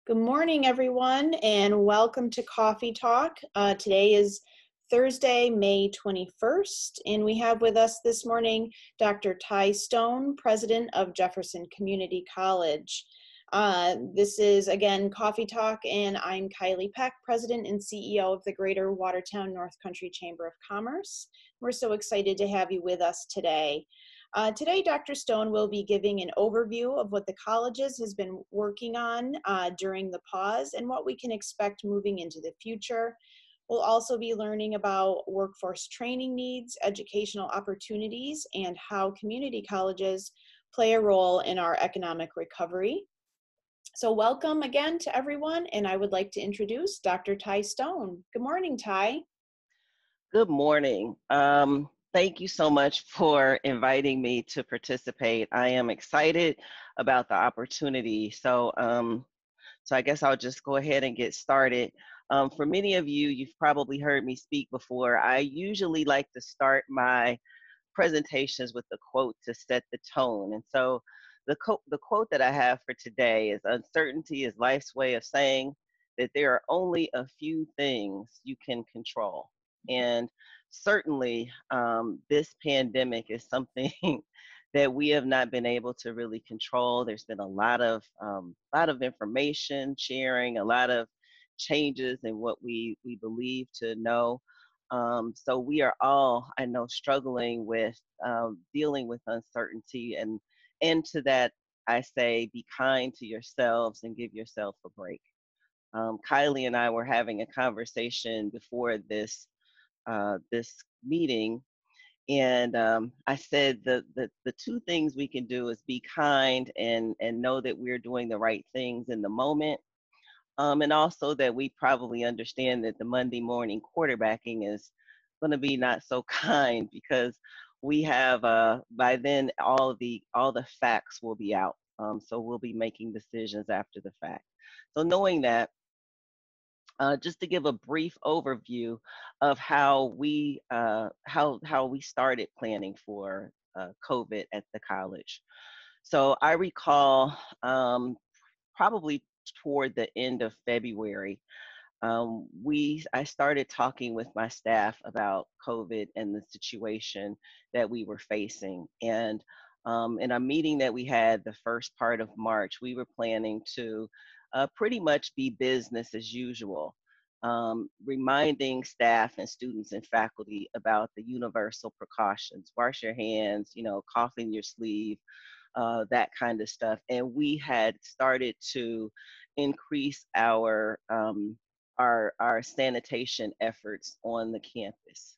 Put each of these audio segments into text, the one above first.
Good morning, everyone, and welcome to Coffee Talk. Today is Thursday, May 21st, and we have with us this morning Dr. Ty Stone, President of Jefferson Community College. This is, again, Coffee Talk, and I'm Kylie Peck, President and CEO of the Greater Watertown North Country Chamber of Commerce. We're so excited to have you with us today. Today, Dr. Stone will be giving an overview of what the colleges has been working on during the pause and what we can expect moving into the future. We'll also be learning about workforce training needs, educational opportunities, and how community colleges play a role in our economic recovery. So welcome again to everyone, and I would like to introduce Dr. Ty Stone. Good morning, Ty. Good morning. Thank you so much for inviting me to participate. I am excited about the opportunity. So I guess I'll just go ahead and get started. For many of you, you've probably heard me speak before. I usually like to start my presentations with a quote to set the tone. And so the quote that I have for today is, "Uncertainty is life's way of saying that there are only a few things you can control." And certainly, this pandemic is something that we have not been able to really control. There's been a lot of information sharing, a lot of changes in what we believe to know. So we are all, I know, struggling with dealing with uncertainty, and to that, I say, be kind to yourselves and give yourself a break. Kylie and I were having a conversation before this meeting, and I said the two things we can do is be kind and know that we're doing the right things in the moment, and also that we probably understand that the Monday morning quarterbacking is going to be not so kind, because we have by then all the facts will be out, so we'll be making decisions after the fact. So knowing that, just to give a brief overview of how we started planning for COVID at the college. So I recall probably toward the end of February, I started talking with my staff about COVID and the situation that we were facing. And in a meeting that we had the first part of March, we were planning to pretty much be business as usual, reminding staff and students and faculty about the universal precautions: wash your hands, cough in your sleeve, that kind of stuff. And we had started to increase our sanitation efforts on the campus.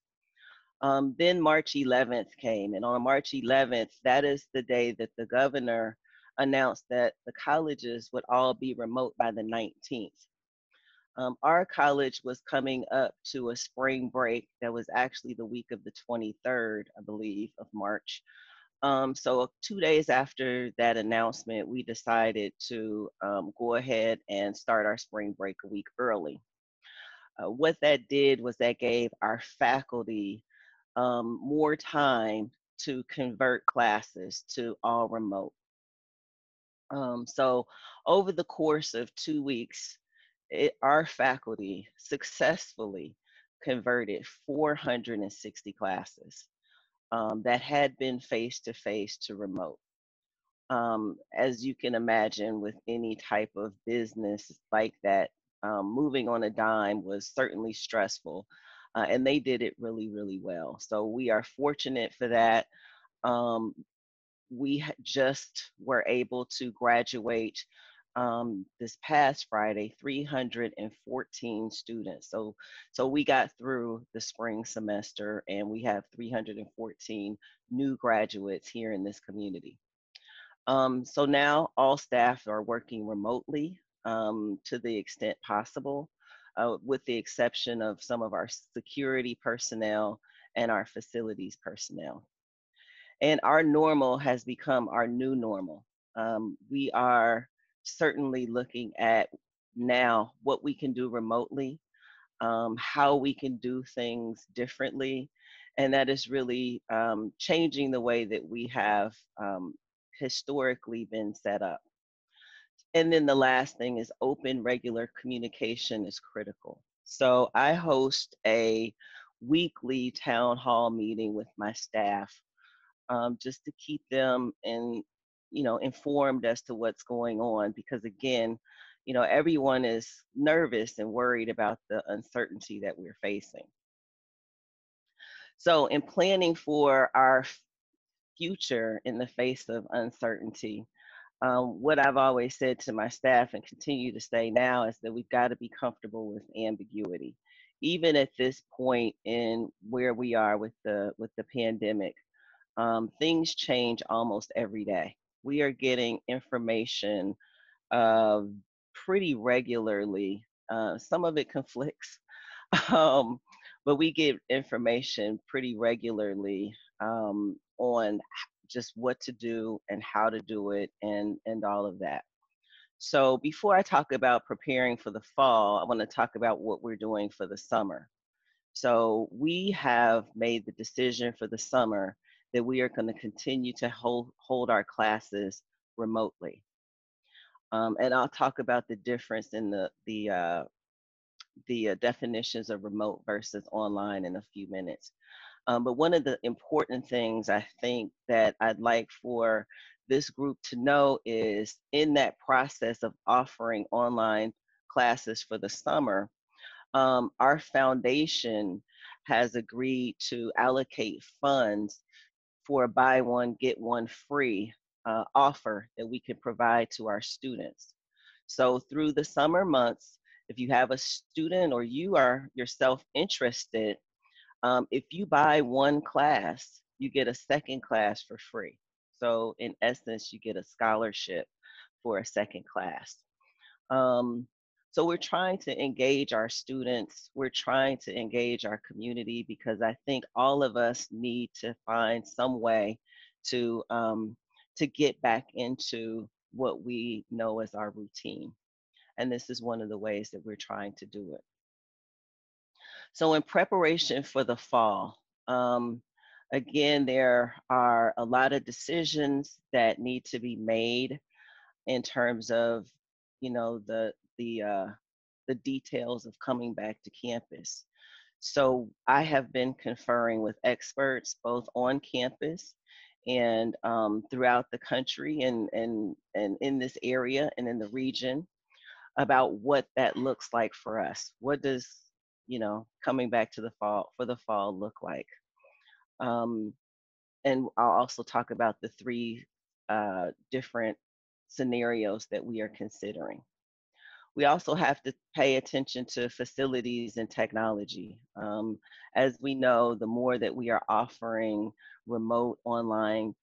Then March 11th came, and on March 11th, that is the day that the governor announced that the colleges would all be remote by the 19th. Our college was coming up to a spring break that was actually the week of the 23rd, I believe, of March. So 2 days after that announcement, we decided to go ahead and start our spring break a week early. What that did was that gave our faculty more time to convert classes to all remote. So over the course of 2 weeks, our faculty successfully converted 460 classes that had been face-to-face to remote. As you can imagine, with any type of business like that, moving on a dime was certainly stressful, and they did it really, really well. So we are fortunate for that. We just were able to graduate this past Friday 314 students. So we got through the spring semester, and we have 314 new graduates here in this community. So now all staff are working remotely to the extent possible, with the exception of some of our security personnel and our facilities personnel. And our normal has become our new normal. We are certainly looking at now what we can do remotely, how we can do things differently, and that is really changing the way that we have historically been set up. And then the last thing is open, regular communication is critical. So I host a weekly town hall meeting with my staff, just to keep them informed as to what's going on. Because again, everyone is nervous and worried about the uncertainty that we're facing. So in planning for our future in the face of uncertainty, what I've always said to my staff and continue to say now is that we've got to be comfortable with ambiguity. Even at this point in where we are with the pandemic, things change almost every day. We are getting information uh, pretty regularly. Some of it conflicts, um, but we get information pretty regularly on just what to do and how to do it and all of that. So before I talk about preparing for the fall, I want to talk about what we're doing for the summer. So we have made the decision for the summer that we are going to continue to hold our classes remotely. And I'll talk about the difference in the definitions of remote versus online in a few minutes. But one of the important things I think that I'd like for this group to know is in that process of offering online classes for the summer, our foundation has agreed to allocate funds for a buy one, get one free offer that we can provide to our students. So through the summer months, if you have a student or you are yourself interested, if you buy one class, you get a second class for free. So in essence, you get a scholarship for a second class. Um, so we're trying to engage our students. We're trying to engage our community because I think all of us need to find some way to to get back into what we know as our routine. And this is one of the ways that we're trying to do it. So in preparation for the fall, again, there are a lot of decisions that need to be made in terms of, the details of coming back to campus. So I have been conferring with experts both on campus and throughout the country and in this area and in the region about what that looks like for us. What does coming back to the fall for the fall look like? Um, and I'll also talk about the three different scenarios that we are considering. We also have to pay attention to facilities and technology. As we know, the more that we are offering remote online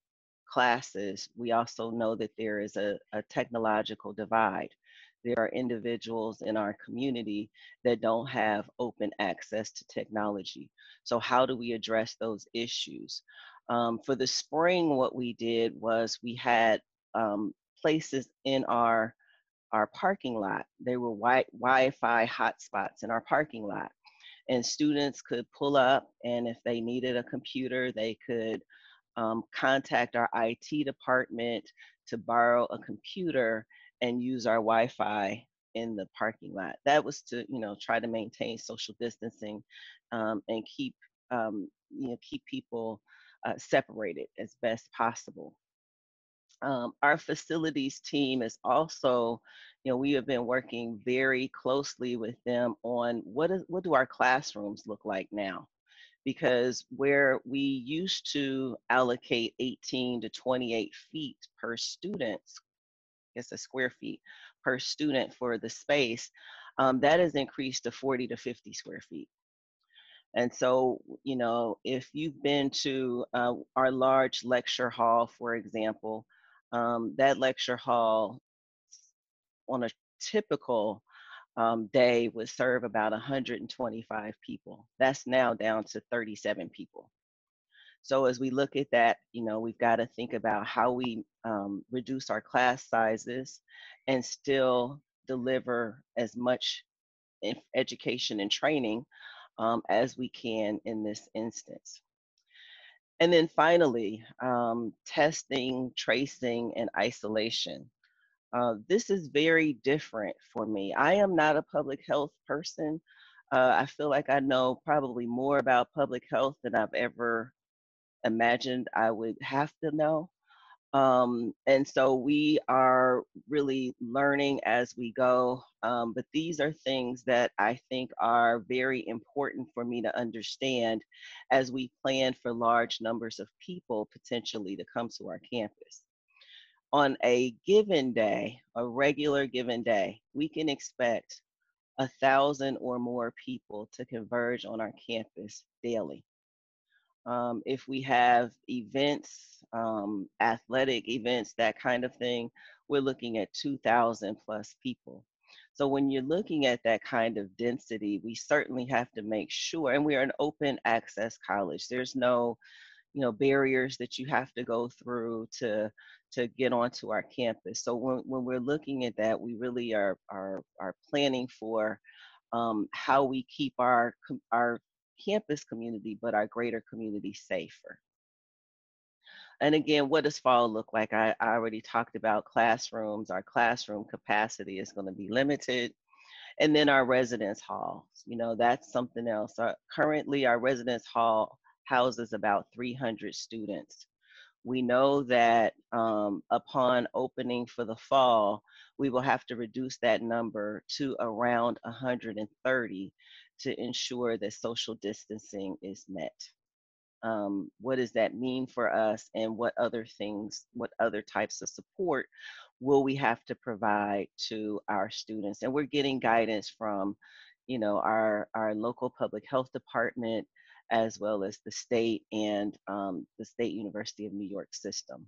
classes, we also know that there is a technological divide. There are individuals in our community that don't have open access to technology. So, how do we address those issues? For the spring, what we did was we had places in our parking lot. They were Wi-Fi hotspots in our parking lot, and students could pull up, and if they needed a computer, they could contact our IT department to borrow a computer and use our Wi-Fi in the parking lot. That was to, try to maintain social distancing and keep people separated as best possible. Our facilities team is also, we have been working very closely with them on what do our classrooms look like now? Because where we used to allocate 18 to 28 feet per student, I guess a square feet per student for the space, that has increased to 40 to 50 square feet. And so, if you've been to our large lecture hall, for example, that lecture hall on a typical day would serve about 125 people. That's now down to 37 people. So as we look at that, we've got to think about how we reduce our class sizes and still deliver as much education and training as we can in this instance. And then finally, testing, tracing, and isolation. This is very different for me. I am not a public health person. I feel like I know probably more about public health than I've ever imagined I would have to know. And so we are really learning as we go. But these are things that I think are very important for me to understand as we plan for large numbers of people potentially to come to our campus. On a given day, a regular given day, we can expect 1,000 or more people to converge on our campus daily. If we have events, athletic events, that kind of thing, we're looking at 2,000 plus people. So when you're looking at that kind of density, we certainly have to make sure, and we are an open access college. There's no, barriers that you have to go through to get onto our campus. So when we're looking at that, we really are planning for how we keep our campus community, but our greater community safer. And again, what does fall look like? I already talked about classrooms. Our classroom capacity is going to be limited. And then our residence halls, that's something else. Currently, our residence hall houses about 300 students. We know that upon opening for the fall, we will have to reduce that number to around 130 to ensure that social distancing is met. What does that mean for us, and what other things, what other types of support will we have to provide to our students? And we're getting guidance from, our local public health department, as well as the state and the State University of New York system.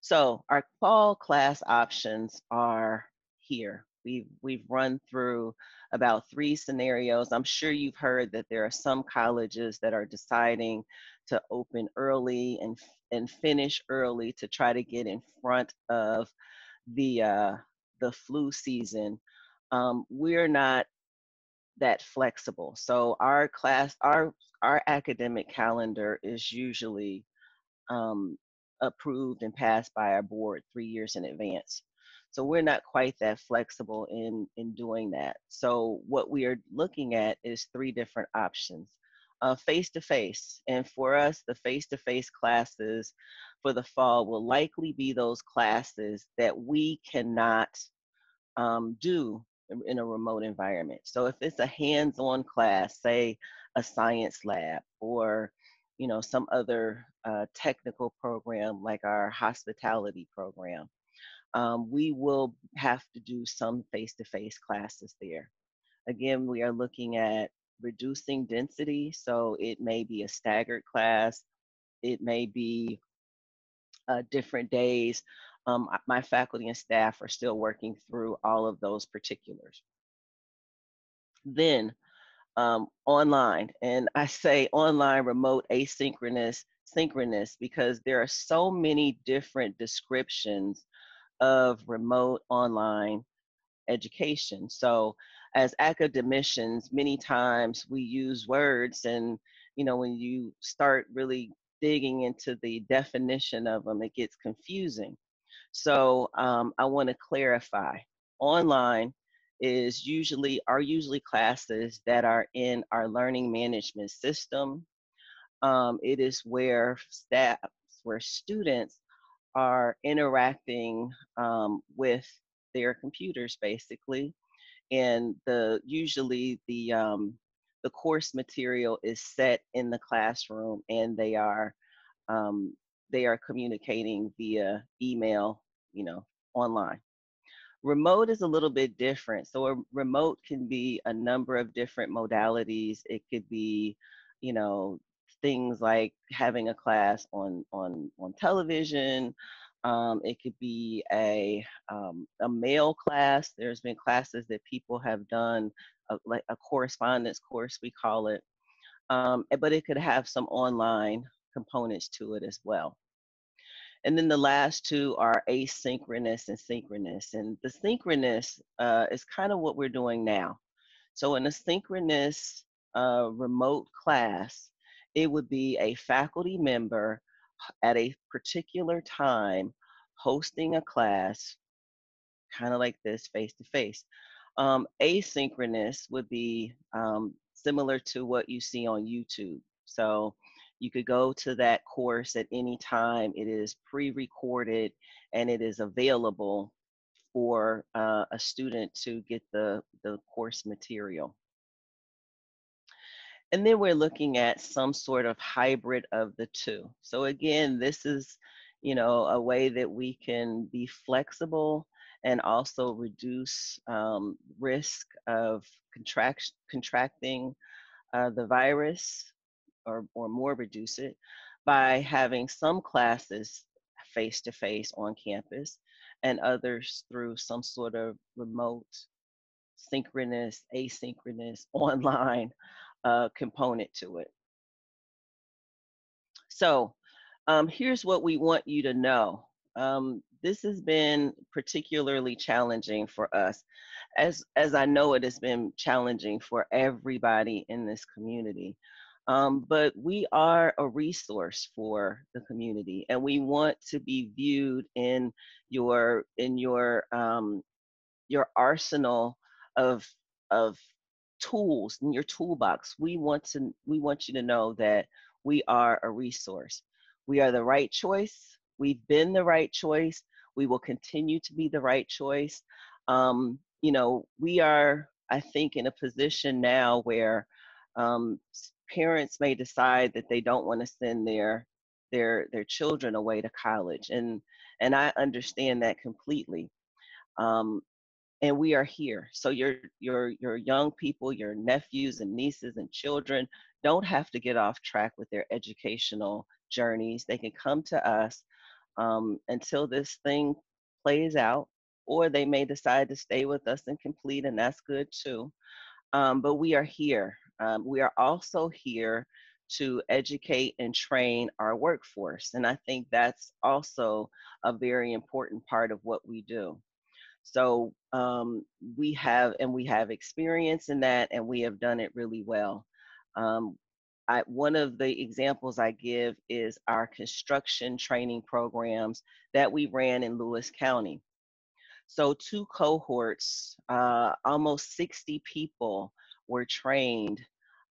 So our fall class options are here. We've run through about 3 scenarios. I'm sure you've heard that there are some colleges that are deciding to open early and finish early to try to get in front of the flu season. We're not that flexible. So our academic calendar is usually um, approved and passed by our board 3 years in advance. So we're not quite that flexible in doing that. So what we are looking at is 3 different options. Face-to-face, and for us, the face-to-face classes for the fall will likely be those classes that we cannot do in a remote environment. So if it's a hands-on class, say a science lab, or some other technical program like our hospitality program, we will have to do some face-to-face classes there. Again, we are looking at reducing density, so it may be a staggered class, it may be different days. My faculty and staff are still working through all of those particulars. Then online, and I say online, remote, asynchronous, synchronous, because there are so many different descriptions of remote online education. So as academicians, many times we use words, and when you start really digging into the definition of them, it gets confusing. So I want to clarify. Online are usually classes that are in our learning management system. It is where where students are interacting with their computers, basically, and usually the course material is set in the classroom, and um, they are communicating via email, online. Remote is a little bit different. So a remote can be a number of different modalities. It could be, you know, things like having a class on television. It could be a mail class. There's been classes that people have done, like a correspondence course, we call it. But it could have some online components to it as well. And then the last 2 are asynchronous and synchronous. And the synchronous is kind of what we're doing now. So in a synchronous remote class, it would be a faculty member at a particular time hosting a class kind of like this face to face. Asynchronous would be similar to what you see on YouTube. So you could go to that course at any time. It is pre recorded and it is available for a student to get the course material. And then we're looking at some sort of hybrid of the two. So again, this is, a way that we can be flexible and also reduce risk of contracting the virus, or more reduce it, by having some classes face to face on campus and others through some sort of remote, synchronous, asynchronous, online component to it. So here's what we want you to know. This has been particularly challenging for us, as I know it has been challenging for everybody in this community. But we are a resource for the community, and we want to be viewed in your arsenal of of tools in your toolbox. We want you to know that we are a resource. We are the right choice. We've been the right choice. We will continue to be the right choice. We are, I think, in a position now where parents may decide that they don't want to send their children away to college, and I understand that completely. Um, and we are here. So your young people, your nephews and nieces and children don't have to get off track with their educational journeys. They can come to us until this thing plays out, or they may decide to stay with us and complete, and that's good too. But we are here. We are also here to educate and train our workforce, and I think that's also a very important part of what we do. So we have experience in that, and we have done it really well. Um, one of the examples I give is our construction training programs that we ran in Lewis County. So two cohorts, almost 60 people were trained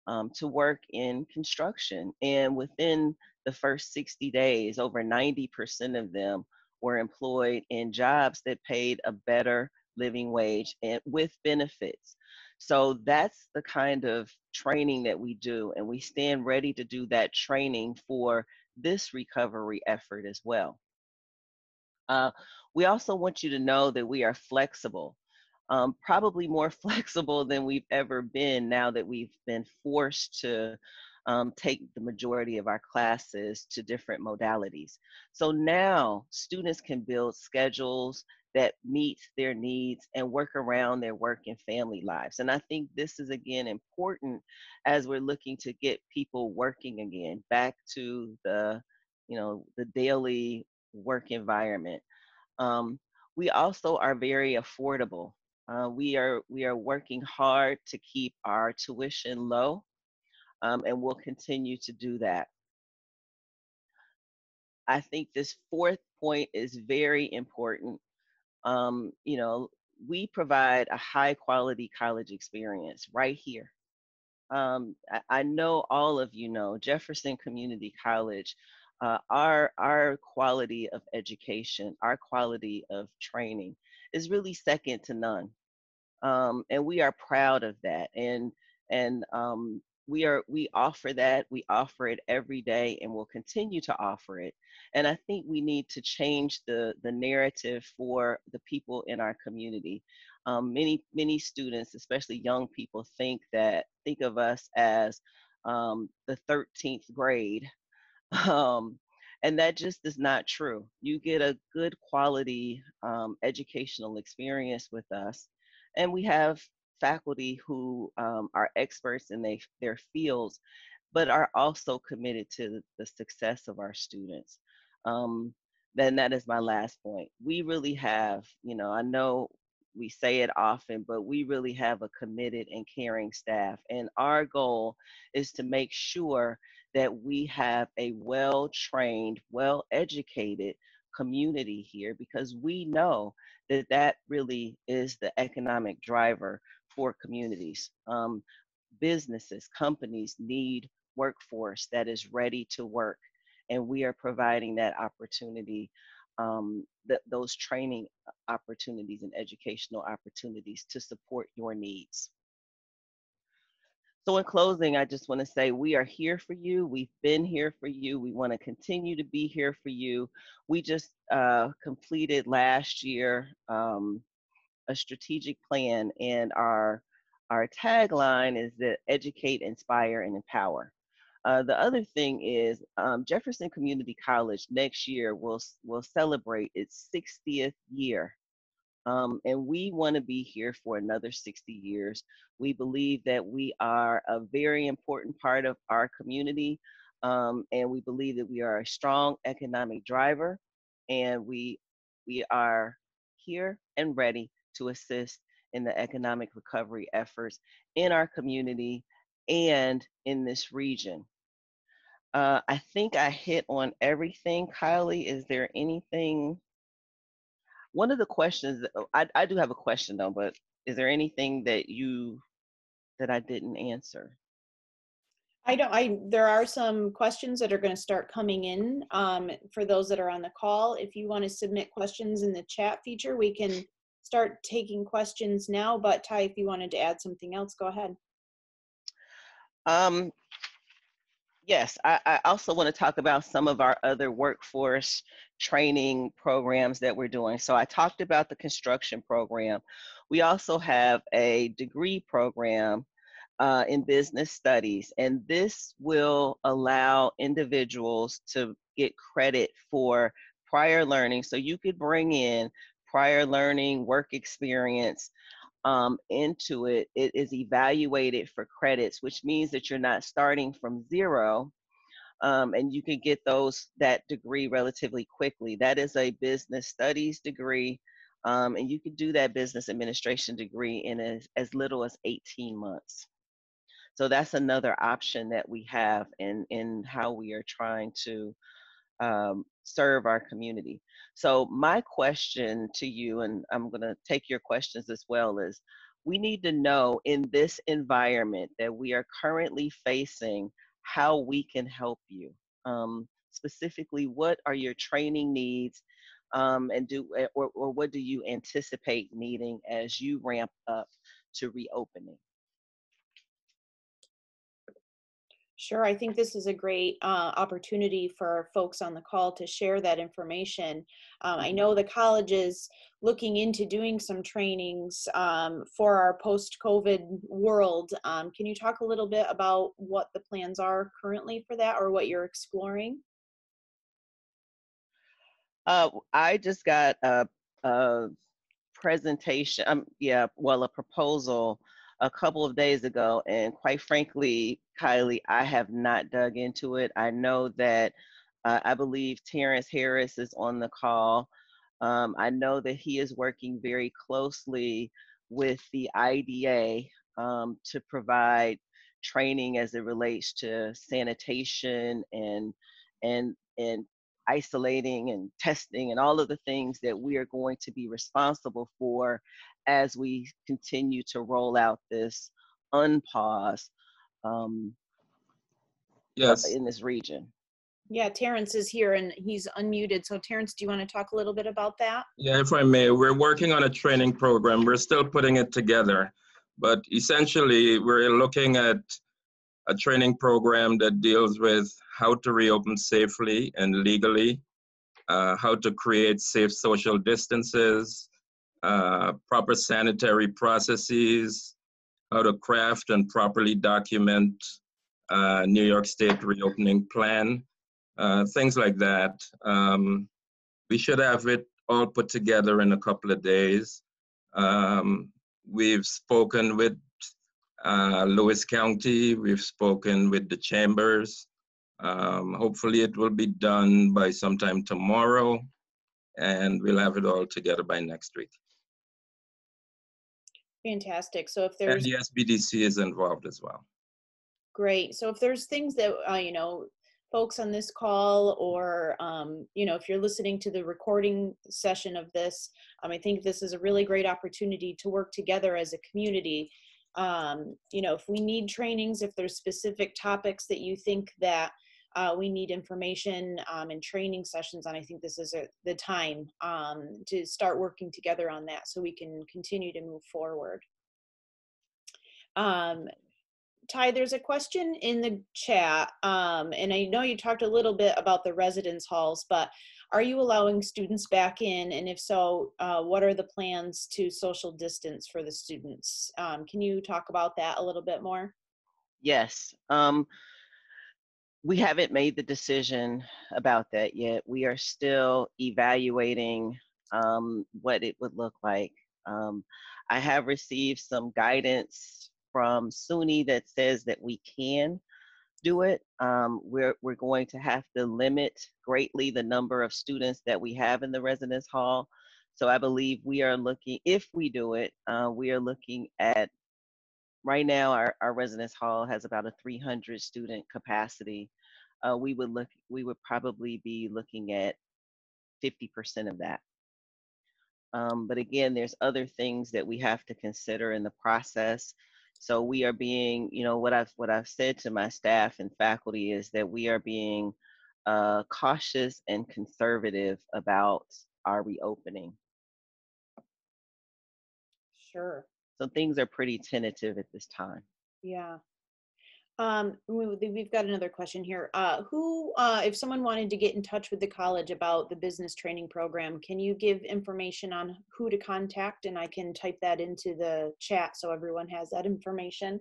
to work in construction. And within the first 60 days, over 90% of them were employed in jobs that paid a better living wage and with benefits. So that's the kind of training that we do. And we stand ready to do that training for this recovery effort as well. Uh, we also want you to know that we are flexible, probably more flexible than we've ever been now that we've been forced to take the majority of our classes to different modalities. So now students can build schedules that meet their needs and work around their work and family lives. And I think this is again important as we're looking to get people working again, back to the daily work environment. Um, we also are very affordable. We are working hard to keep our tuition low, and we'll continue to do that. I think this fourth point is very important. Um, you know, we provide a high quality college experience right here. I know all of you know Jefferson Community College. Our quality of education, our quality of training is really second to none, and we are proud of that. And we offer that. We offer it every day, and we'll continue to offer it. And I think we need to change the narrative for the people in our community. Many students, especially young people, think of us as the 13th grade, um, and that just is not true. You get a good quality educational experience with us, and we have faculty who are experts in their fields, but are also committed to the success of our students. Um, then that is my last point. We really have, I know we say it often, but we really have a committed and caring staff. And our goal is to make sure that we have a well trained, well educated, community here, because we know that that really is the economic driver for communities. Businesses, companies need workforce that is ready to work, and we are providing that opportunity, those training opportunities and educational opportunities to support your needs. So in closing, I just want to say we are here for you. We've been here for you. We want to continue to be here for you. We just completed last year a strategic plan, and our tagline is that educate, inspire, and empower. The other thing is Jefferson Community College next year will celebrate its 60th year. And we want to be here for another 60 years. We believe that we are a very important part of our community, and we believe that we are a strong economic driver, and we are here and ready to assist in the economic recovery efforts in our community and in this region. I think I hit on everything. Kylie, is there anything? One of the questions, I do have a question though, but is there anything that I didn't answer? There are some questions that are going to start coming in for those that are on the call. If you want to submit questions in the chat feature, we can start taking questions now. But Ty, if you wanted to add something else, go ahead. Yes, I also want to talk about some of our other workforce training programs that we're doing. So I talked about the construction program. We also have a degree program in business studies, and this will allow individuals to get credit for prior learning. So you could bring in prior learning, work experience into it. It is evaluated for credits, which means that you're not starting from zero, and you can get that degree relatively quickly. That is a business studies degree, and you can do that business administration degree in as little as 18 months. So that's another option that we have in how we are trying to serve our community. So my question to you, and I'm going to take your questions as well, is we need to know in this environment that we are currently facing how we can help you. Specifically, what are your training needs, and what do you anticipate needing as you ramp up to reopening? Sure, I think this is a great opportunity for folks on the call to share that information. I know the college is looking into doing some trainings for our post-COVID world. Can you talk a little bit about what the plans are currently for that, or what you're exploring? I just got a presentation, a proposal a couple of days ago, and quite frankly, Kylie, I have not dug into it. I know that I believe Terrence Harris is on the call. I know that he is working very closely with the IDA to provide training as it relates to sanitation and isolating and testing and all of the things that we are going to be responsible for as we continue to roll out this unpause yes. in this region. Yeah, Terrence is here and he's unmuted. So Terrence, do you want to talk a little bit about that? Yeah, if I may, we're working on a training program. We're still putting it together, but essentially we're looking at a training program that deals with how to reopen safely and legally, how to create safe social distances, proper sanitary processes, how to craft and properly document New York State reopening plan, things like that. We should have it all put together in a couple of days. We've spoken with Lewis County, we've spoken with the chambers. Hopefully it will be done by sometime tomorrow, and we'll have it all together by next week. Fantastic. So if there's— And the SBDC is involved as well. Great. So if there's things that, folks on this call, or if you're listening to the recording session of this, I think this is a really great opportunity to work together as a community. If we need trainings, if there's specific topics that you think that we need information and training sessions on, I think this is the time to start working together on that so we can continue to move forward. Ty, there's a question in the chat, and I know you talked a little bit about the residence halls, but are you allowing students back in? And if so, what are the plans to social distance for the students? Can you talk about that a little bit more? Yes. We haven't made the decision about that yet. We are still evaluating what it would look like. I have received some guidance from SUNY that says that we can do it. We're going to have to limit greatly the number of students that we have in the residence hall. So I believe we are looking, if we do it, we are looking at, right now our residence hall has about a 300 student capacity. We would probably be looking at 50% of that. But again, there's other things that we have to consider in the process. So we are being, what I've said to my staff and faculty is that we are being cautious and conservative about our reopening. Sure. So things are pretty tentative at this time. Yeah. We've got another question here. If someone wanted to get in touch with the college about the business training program, can you give information on who to contact? And I can type that into the chat so everyone has that information.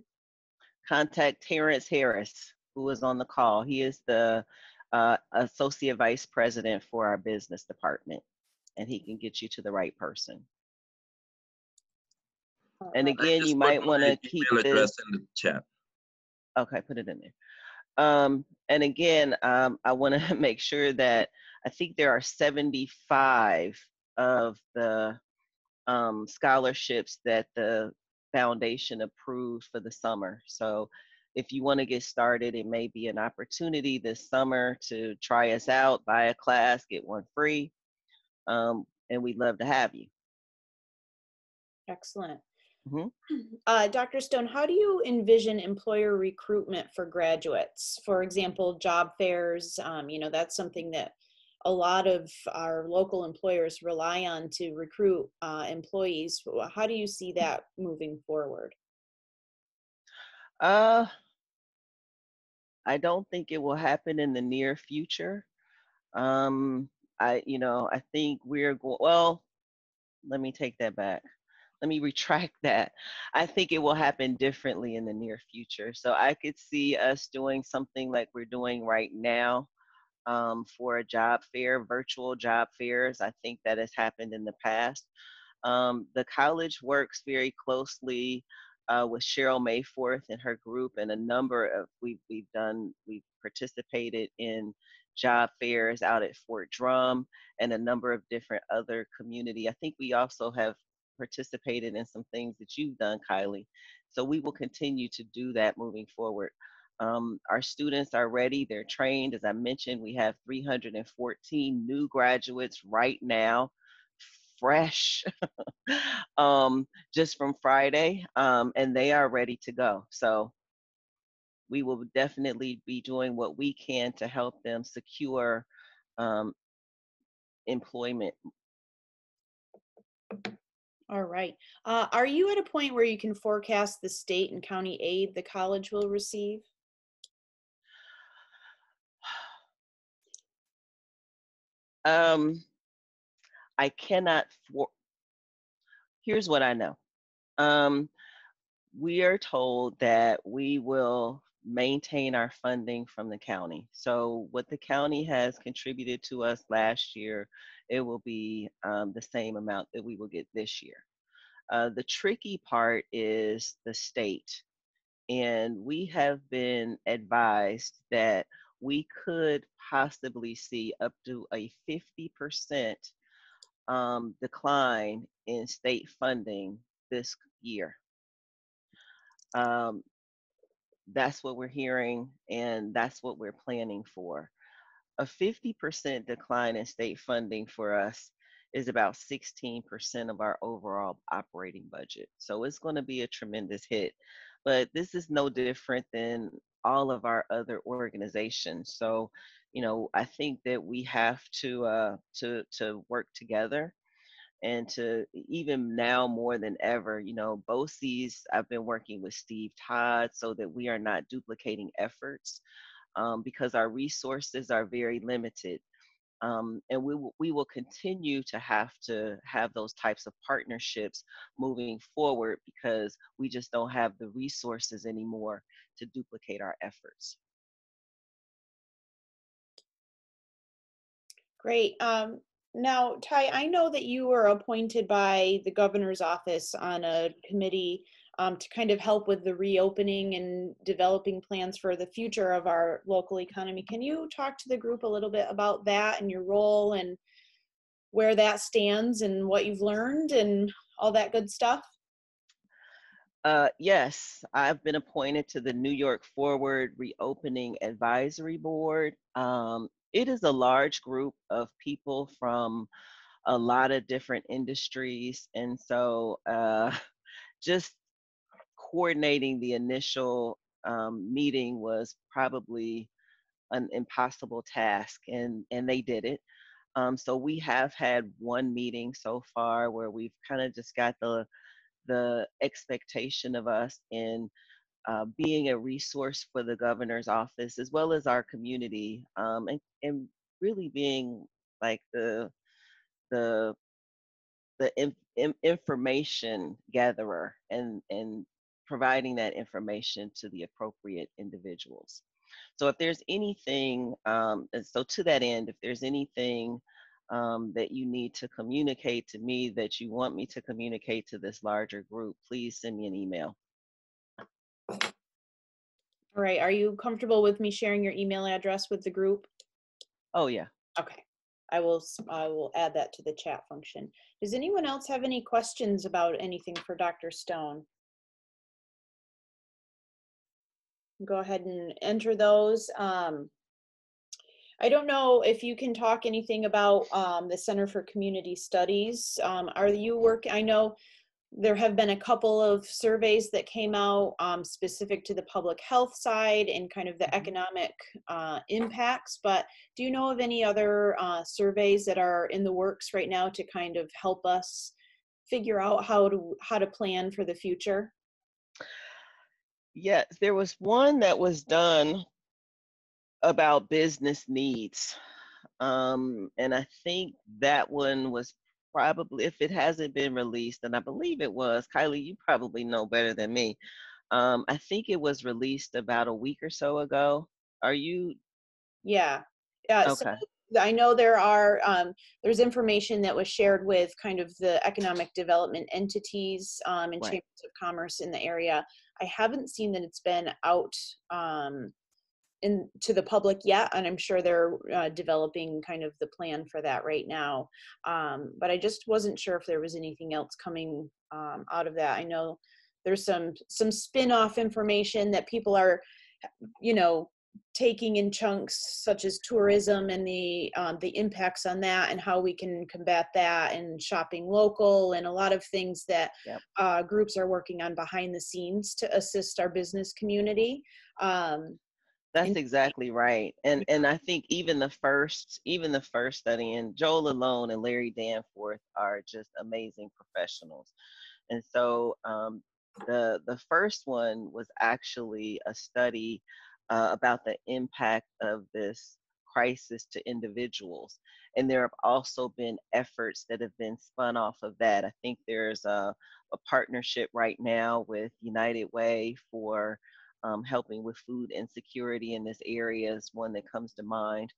Contact Terrence Harris, who is on the call. He is the Associate Vice President for our business department, and he can get you to the right person. And again, you might want to keep email address in the chat. Okay, put it in there. And again, I want to make sure that I think there are 75 of the scholarships that the foundation approved for the summer. So if you want to get started, it may be an opportunity this summer to try us out, buy a class, get one free, and we'd love to have you. Excellent. Mm-hmm. Dr. Stone, how do you envision employer recruitment for graduates? For example, job fairs, that's something that a lot of our local employers rely on to recruit employees. How do you see that moving forward? I don't think it will happen in the near future. I think we're going, well, let me take that back. Let me retract that. I think it will happen differently in the near future. So I could see us doing something like we're doing right now for a job fair, virtual job fairs. I think that has happened in the past. The college works very closely with Cheryl Mayforth and her group, and a number of we've participated in job fairs out at Fort Drum and a number of different other community. I think we also have participated in some things that you've done, Kylie. So we will continue to do that moving forward. Our students are ready, they're trained. As I mentioned, we have 314 new graduates right now, fresh, just from Friday, and they are ready to go. So we will definitely be doing what we can to help them secure employment. All right. Are you at a point where you can forecast the state and county aid the college will receive? I cannot, here's what I know. We are told that we will maintain our funding from the county. So what the county has contributed to us last year, it will be the same amount that we will get this year. The tricky part is the state. And we have been advised that we could possibly see up to a 50% decline in state funding this year. that's what we're hearing, and that's what we're planning for. A 50% decline in state funding for us is about 16% of our overall operating budget. So it's going to be a tremendous hit. But this is no different than all of our other organizations. So, I think that we have to work together, and to even now more than ever, BOCES, I've been working with Steve Todd so that we are not duplicating efforts, because our resources are very limited. And we will continue to have those types of partnerships moving forward, because we just don't have the resources anymore to duplicate our efforts. Great. Now, Ty, I know that you were appointed by the governor's office on a committee to kind of help with the reopening and developing plans for the future of our local economy. Can you talk to the group a little bit about that and your role and where that stands and what you've learned and all that good stuff? Yes, I've been appointed to the New York Forward Reopening Advisory Board. It is a large group of people from a lot of different industries. And so just coordinating the initial meeting was probably an impossible task, and they did it. So we have had one meeting so far where we've kind of just got the expectation of us in being a resource for the governor's office as well as our community, and really being like the information gatherer, and providing that information to the appropriate individuals. So if there's anything, and so to that end, if there's anything that you need to communicate to me that you want me to communicate to this larger group, please send me an email. All right. Are you comfortable with me sharing your email address with the group? Oh, yeah. Okay. I will add that to the chat function. Does anyone else have any questions about anything for Dr. Stone? Go ahead and enter those. I don't know if you can talk anything about the Center for Community Studies. Are you working? I know there have been a couple of surveys that came out specific to the public health side and kind of the economic impacts, but do you know of any other surveys that are in the works right now to kind of help us figure out how to plan for the future? Yes, there was one that was done about business needs. And I think that one was probably, if it hasn't been released, and I believe it was, Kylie, you probably know better than me. I think it was released about a week or so ago. Are you? Yeah. So Okay. I know there's information that was shared with kind of the economic development entities and Right. chambers of commerce in the area. I haven't seen that it's been out to the public yet, and I'm sure they're developing kind of the plan for that right now. But I just wasn't sure if there was anything else coming out of that. I know there's some spin-off information that people are, taking in chunks, such as tourism and the impacts on that and how we can combat that, and shopping local, and a lot of things that Yep. groups are working on behind the scenes to assist our business community. That's And exactly right. And I think even the first study, and Joel Alone and Larry Danforth are just amazing professionals. And so the first one was actually a study about the impact of this crisis to individuals. And there have also been efforts that have been spun off of that. I think there's a partnership right now with United Way for helping with food insecurity in this area is one that comes to mind.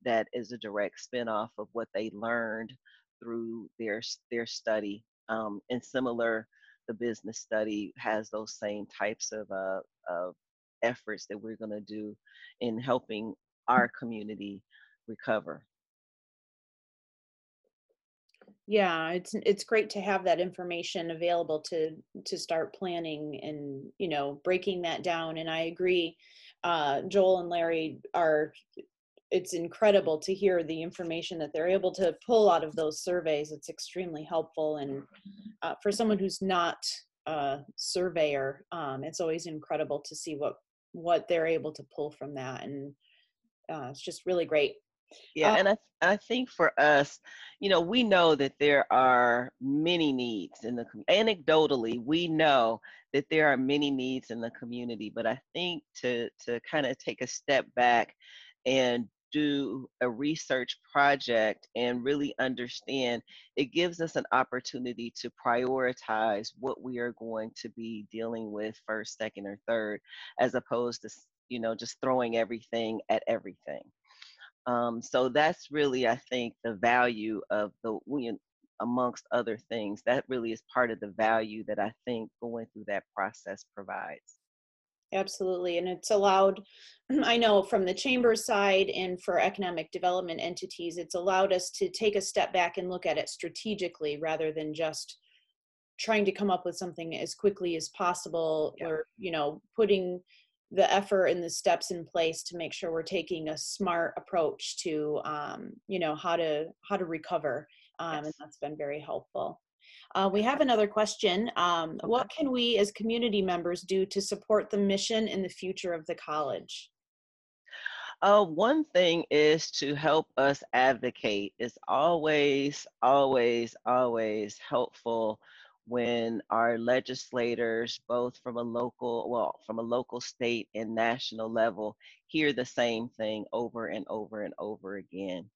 That is a direct spinoff of what they learned through their study. And similar, the business study has those same types of efforts that we're going to do in helping our community recover. Yeah, it's great to have that information available to start planning and, breaking that down. And I agree, Joel and Larry are, it's incredible to hear the information that they're able to pull out of those surveys. It's extremely helpful. And for someone who's not a surveyor, it's always incredible to see what they're able to pull from that. And it's just really great. Yeah, and I think for us, we know that there are many needs in the anecdotally, we know that there are many needs in the community, but I think to kind of take a step back and do a research project and really understand, it gives us an opportunity to prioritize what we are going to be dealing with first, second, or third, as opposed to just throwing everything at everything. So that's really, I think, the value of amongst other things, that really is part of the value that I think going through that process provides. Absolutely. And it's allowed, I know from the chamber side and for economic development entities, it's allowed us to take a step back and look at it strategically rather than just trying to come up with something as quickly as possible, Yeah. or, putting the effort and the steps in place to make sure we're taking a smart approach to, how to recover. And Yes. that's been very helpful. We have another question. Okay. What can we as community members do to support the mission and the future of the college? One thing is to help us advocate. It's always, always, always helpful when our legislators, both from a local, state, and national level, hear the same thing over and over and over again.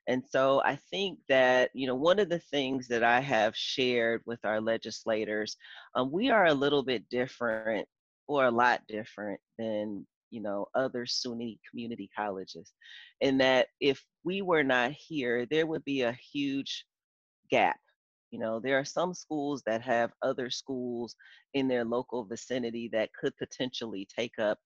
And so I think that, one of the things that I have shared with our legislators, we are a little bit different, or a lot different than, other SUNY community colleges, in that if we were not here, there would be a huge gap. There are some schools that have other schools in their local vicinity that could potentially take up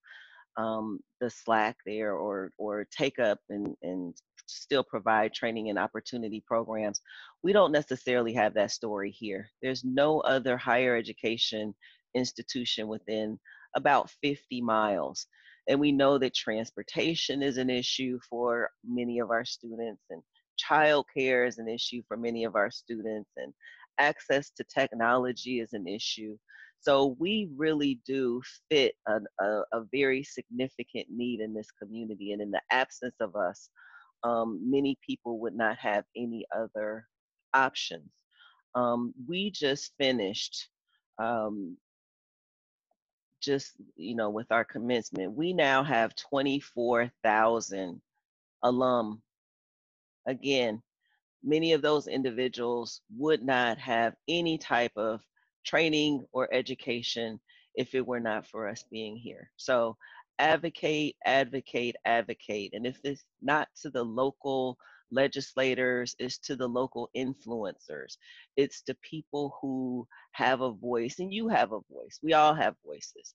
the slack there, or take up and still provide training and opportunity programs. We don't necessarily have that story here. There's no other higher education institution within about 50 miles. And we know that transportation is an issue for many of our students, and childcare is an issue for many of our students, and access to technology is an issue. So we really do fit a very significant need in this community. And in the absence of us, many people would not have any other options. We just finished, with our commencement. We now have 24,000 alum. Again, many of those individuals would not have any type of training or education if it were not for us being here. So advocate, advocate, advocate. And if it's not to the local legislators, it's to the local influencers. It's to people who have a voice, and you have a voice. We all have voices.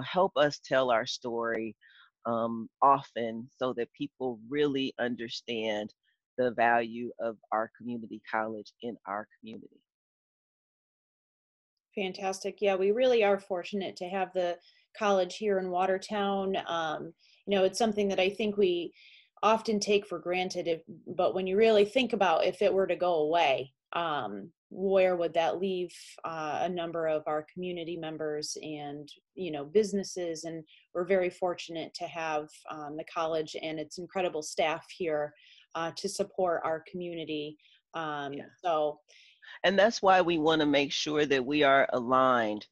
Help us tell our story often, so that people really understand the value of our community college in our community. Fantastic. Yeah, we really are fortunate to have the college here in Watertown. It's something that I think we often take for granted, but when you really think about if it were to go away, where would that leave a number of our community members and, businesses? And we're very fortunate to have the college and its incredible staff here to support our community. Yeah. So And that's why we want to make sure that we are aligned.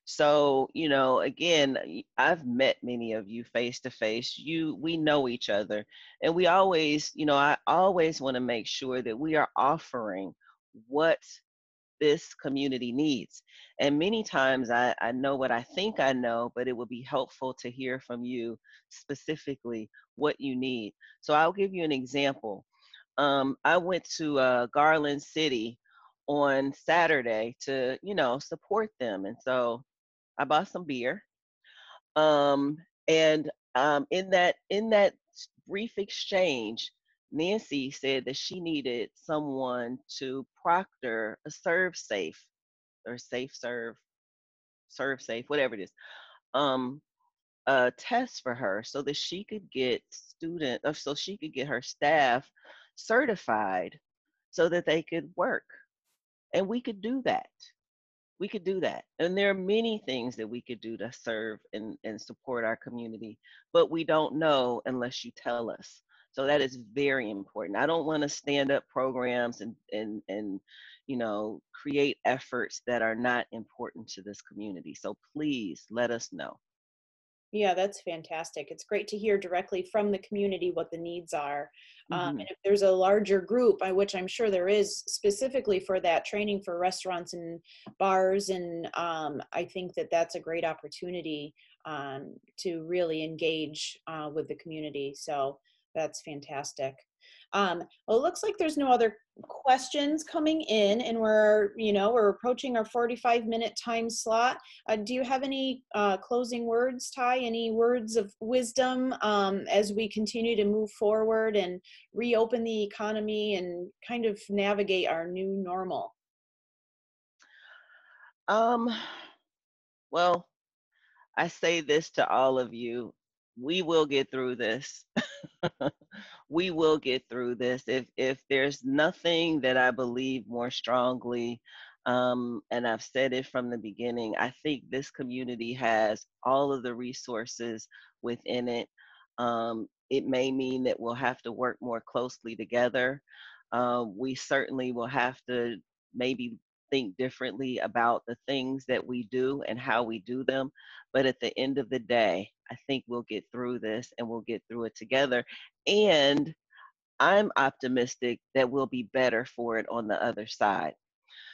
So, again, I've met many of you face to face. We know each other, and we always, I always want to make sure that we are offering what this community needs. And many times I know what I think I know, but it would be helpful to hear from you specifically what you need. So I'll give you an example. I went to Garland City on Saturday to, support them. And so I bought some beer. And in that brief exchange, Nancy said that she needed someone to proctor a serve safe or safe serve safe, whatever it is, um, a test for her so that she could get so she could get her staff certified so that they could work. And we could do that. We could do that. And there are many things that we could do to serve and support our community, but we don't know unless you tell us. So that is very important. I don't want to stand up programs and create efforts that are not important to this community. So please let us know. Yeah, that's fantastic. It's great to hear directly from the community what the needs are. Hmm. And if there's a larger group, by which I'm sure there is, specifically for that training for restaurants and bars, and I think that that's a great opportunity to really engage with the community. So that's fantastic. Well, it looks like there's no other questions coming in, and we're approaching our 45-minute time slot. Do you have any closing words, Ty? Any words of wisdom as we continue to move forward and reopen the economy and kind of navigate our new normal? Um, well, I say this to all of you. We will get through this. We will get through this. If there's nothing that I believe more strongly, and I've said it from the beginning, I think this community has all of the resources within it. It may mean that we'll have to work more closely together. We certainly will have to maybe think differently about the things that we do and how we do them. But at the end of the day, I think we'll get through this and we'll get through it together. And I'm optimistic that we'll be better for it on the other side.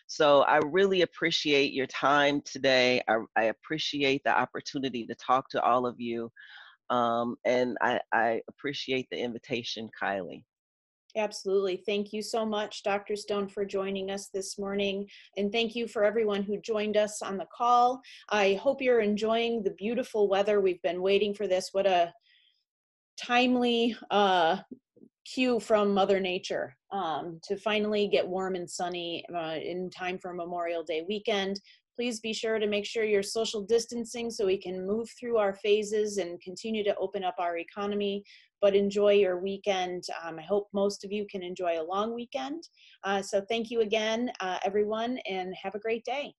So I really appreciate your time today. I appreciate the opportunity to talk to all of you. And I appreciate the invitation, Kylie. Absolutely. Thank you so much, Dr. Stone, for joining us this morning. And thank you for everyone who joined us on the call. I hope you're enjoying the beautiful weather. We've been waiting for this. What a timely cue from Mother Nature to finally get warm and sunny in time for Memorial Day weekend. Please be sure to make sure you're social distancing so we can move through our phases and continue to open up our economy, but enjoy your weekend. I hope most of you can enjoy a long weekend. So thank you again, everyone, and have a great day.